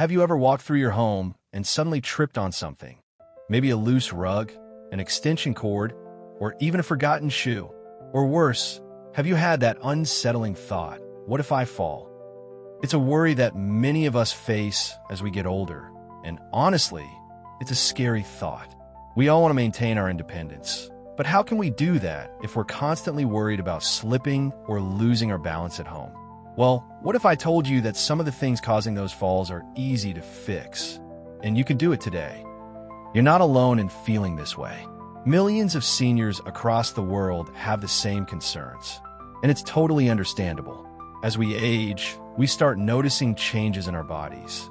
Have you ever walked through your home and suddenly tripped on something? Maybe a loose rug, an extension cord, or even a forgotten shoe? Or worse, have you had that unsettling thought, what if I fall? It's a worry that many of us face as we get older, and honestly, it's a scary thought. We all want to maintain our independence, but how can we do that if we're constantly worried about slipping or losing our balance at home? Well, what if I told you that some of the things causing those falls are easy to fix, and you can do it today? You're not alone in feeling this way. Millions of seniors across the world have the same concerns, and it's totally understandable. As we age, we start noticing changes in our bodies.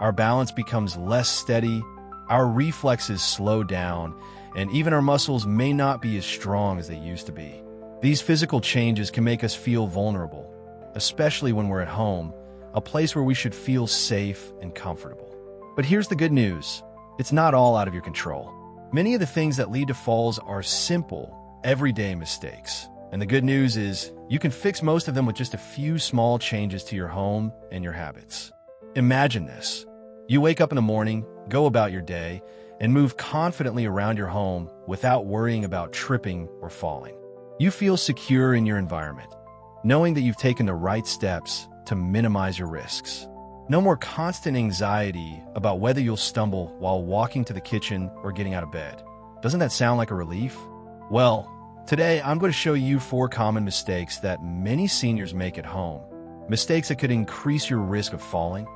Our balance becomes less steady, our reflexes slow down, and even our muscles may not be as strong as they used to be. These physical changes can make us feel vulnerable, especially when we're at home, a place where we should feel safe and comfortable. But here's the good news. It's not all out of your control. Many of the things that lead to falls are simple, everyday mistakes. And the good news is you can fix most of them with just a few small changes to your home and your habits. Imagine this. You wake up in the morning, go about your day, and move confidently around your home without worrying about tripping or falling. You feel secure in your environment, knowing that you've taken the right steps to minimize your risks. No more constant anxiety about whether you'll stumble while walking to the kitchen or getting out of bed. Doesn't that sound like a relief? Well, today I'm going to show you 4 common mistakes that many seniors make at home. Mistakes that could increase your risk of falling.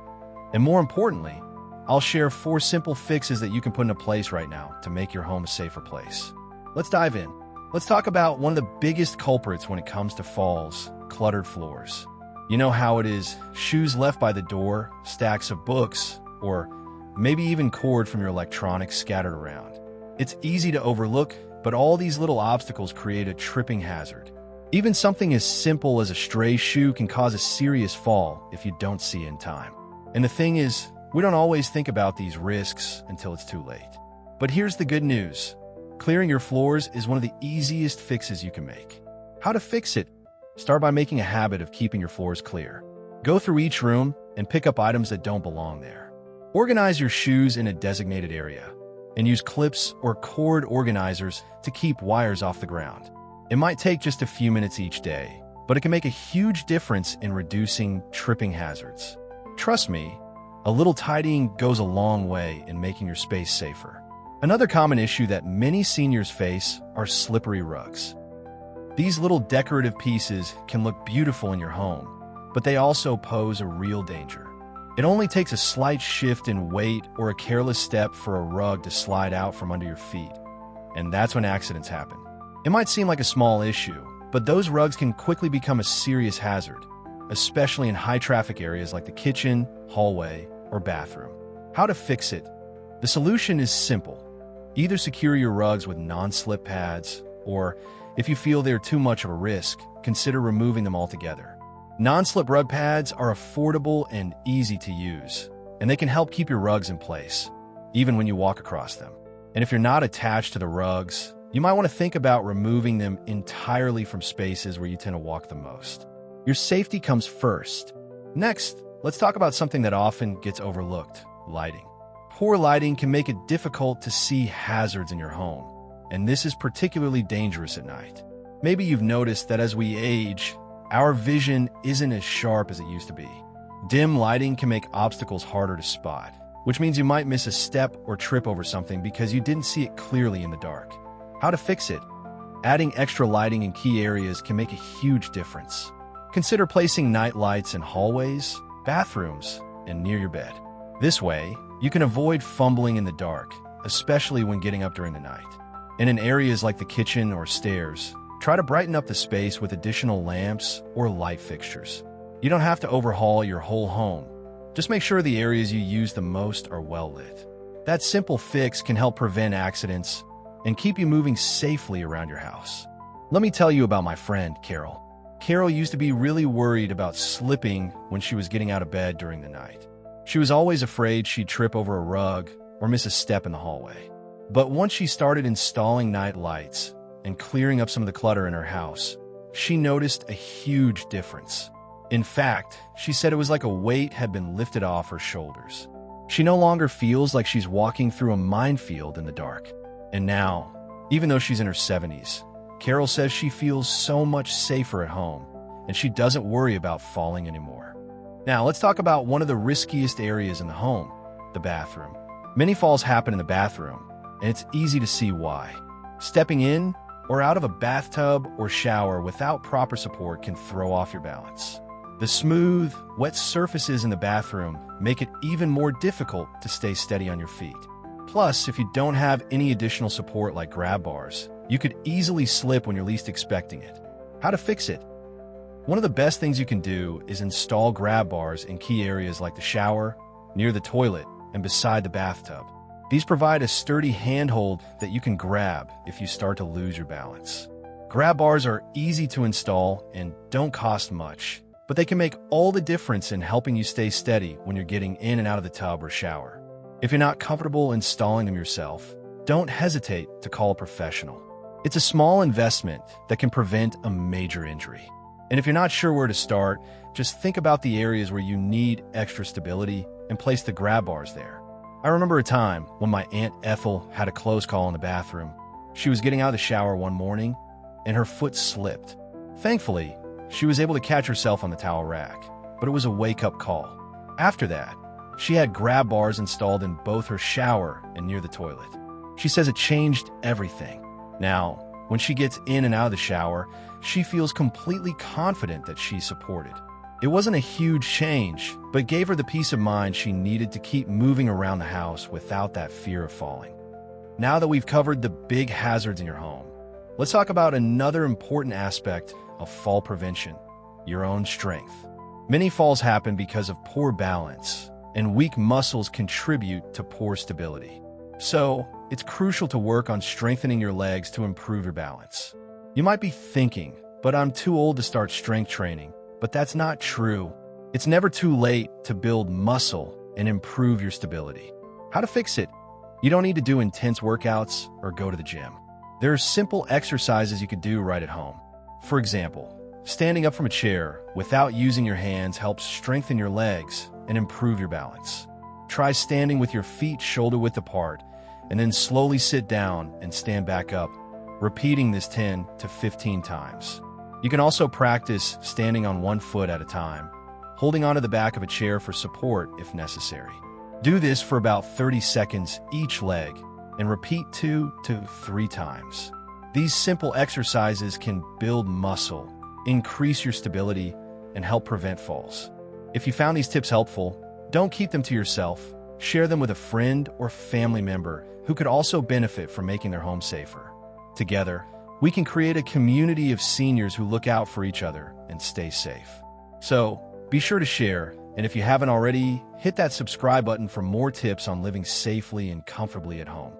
And more importantly, I'll share 4 simple fixes that you can put into place right now to make your home a safer place. Let's dive in. Let's talk about one of the biggest culprits when it comes to falls: cluttered floors. You know how it is, shoes left by the door, stacks of books, or maybe even cord from your electronics scattered around. It's easy to overlook, but all these little obstacles create a tripping hazard. Even something as simple as a stray shoe can cause a serious fall if you don't see it in time. And the thing is, we don't always think about these risks until it's too late. But here's the good news. Clearing your floors is one of the easiest fixes you can make. How to fix it? Start by making a habit of keeping your floors clear. Go through each room and pick up items that don't belong there. Organize your shoes in a designated area, and use clips or cord organizers to keep wires off the ground. It might take just a few minutes each day, but it can make a huge difference in reducing tripping hazards. Trust me, a little tidying goes a long way in making your space safer. Another common issue that many seniors face are slippery rugs. These little decorative pieces can look beautiful in your home, but they also pose a real danger. It only takes a slight shift in weight or a careless step for a rug to slide out from under your feet, and that's when accidents happen. It might seem like a small issue, but those rugs can quickly become a serious hazard, especially in high-traffic areas like the kitchen, hallway, or bathroom. How to fix it? The solution is simple. Either secure your rugs with non-slip pads, or if you feel they're too much of a risk, consider removing them altogether. Non-slip rug pads are affordable and easy to use, and they can help keep your rugs in place, even when you walk across them. And if you're not attached to the rugs, you might want to think about removing them entirely from spaces where you tend to walk the most. Your safety comes first. Next, let's talk about something that often gets overlooked: lighting. Poor lighting can make it difficult to see hazards in your home, and this is particularly dangerous at night. Maybe you've noticed that as we age, our vision isn't as sharp as it used to be. Dim lighting can make obstacles harder to spot, which means you might miss a step or trip over something because you didn't see it clearly in the dark. How to fix it? Adding extra lighting in key areas can make a huge difference. Consider placing night lights in hallways, bathrooms, and near your bed. This way, you can avoid fumbling in the dark, especially when getting up during the night. And in areas like the kitchen or stairs, try to brighten up the space with additional lamps or light fixtures. You don't have to overhaul your whole home. Just make sure the areas you use the most are well lit. That simple fix can help prevent accidents and keep you moving safely around your house. Let me tell you about my friend, Carol. Carol used to be really worried about slipping when she was getting out of bed during the night. She was always afraid she'd trip over a rug or miss a step in the hallway. But once she started installing night lights and clearing up some of the clutter in her house, she noticed a huge difference. In fact, she said it was like a weight had been lifted off her shoulders. She no longer feels like she's walking through a minefield in the dark. And now, even though she's in her 70s, Carol says she feels so much safer at home, and she doesn't worry about falling anymore. Now, let's talk about one of the riskiest areas in the home, the bathroom. Many falls happen in the bathroom, and it's easy to see why. Stepping in or out of a bathtub or shower without proper support can throw off your balance. The smooth, wet surfaces in the bathroom make it even more difficult to stay steady on your feet. Plus, if you don't have any additional support like grab bars, you could easily slip when you're least expecting it. How to fix it? One of the best things you can do is install grab bars in key areas like the shower, near the toilet, and beside the bathtub. These provide a sturdy handhold that you can grab if you start to lose your balance. Grab bars are easy to install and don't cost much, but they can make all the difference in helping you stay steady when you're getting in and out of the tub or shower. If you're not comfortable installing them yourself, don't hesitate to call a professional. It's a small investment that can prevent a major injury. And if you're not sure where to start, just think about the areas where you need extra stability and place the grab bars there. I remember a time when my Aunt Ethel had a close call in the bathroom. She was getting out of the shower one morning, and her foot slipped. Thankfully, she was able to catch herself on the towel rack, but it was a wake-up call. After that, she had grab bars installed in both her shower and near the toilet. She says it changed everything. Now, when she gets in and out of the shower, she feels completely confident that she's supported. It wasn't a huge change, but gave her the peace of mind she needed to keep moving around the house without that fear of falling. Now that we've covered the big hazards in your home, let's talk about another important aspect of fall prevention: your own strength. Many falls happen because of poor balance, and weak muscles contribute to poor stability. So, it's crucial to work on strengthening your legs to improve your balance. You might be thinking, but I'm too old to start strength training. But that's not true. It's never too late to build muscle and improve your stability. How to fix it? You don't need to do intense workouts or go to the gym. There are simple exercises you could do right at home. For example, standing up from a chair without using your hands helps strengthen your legs and improve your balance. Try standing with your feet shoulder-width apart, and then slowly sit down and stand back up, repeating this 10 to 15 times. You can also practice standing on one foot at a time, holding onto the back of a chair for support if necessary. Do this for about 30 seconds each leg, and repeat 2 to 3 times. These simple exercises can build muscle, increase your stability, and help prevent falls. If you found these tips helpful, don't keep them to yourself. Share them with a friend or family member who could also benefit from making their home safer. Together, we can create a community of seniors who look out for each other and stay safe. So, be sure to share, and if you haven't already, hit that subscribe button for more tips on living safely and comfortably at home.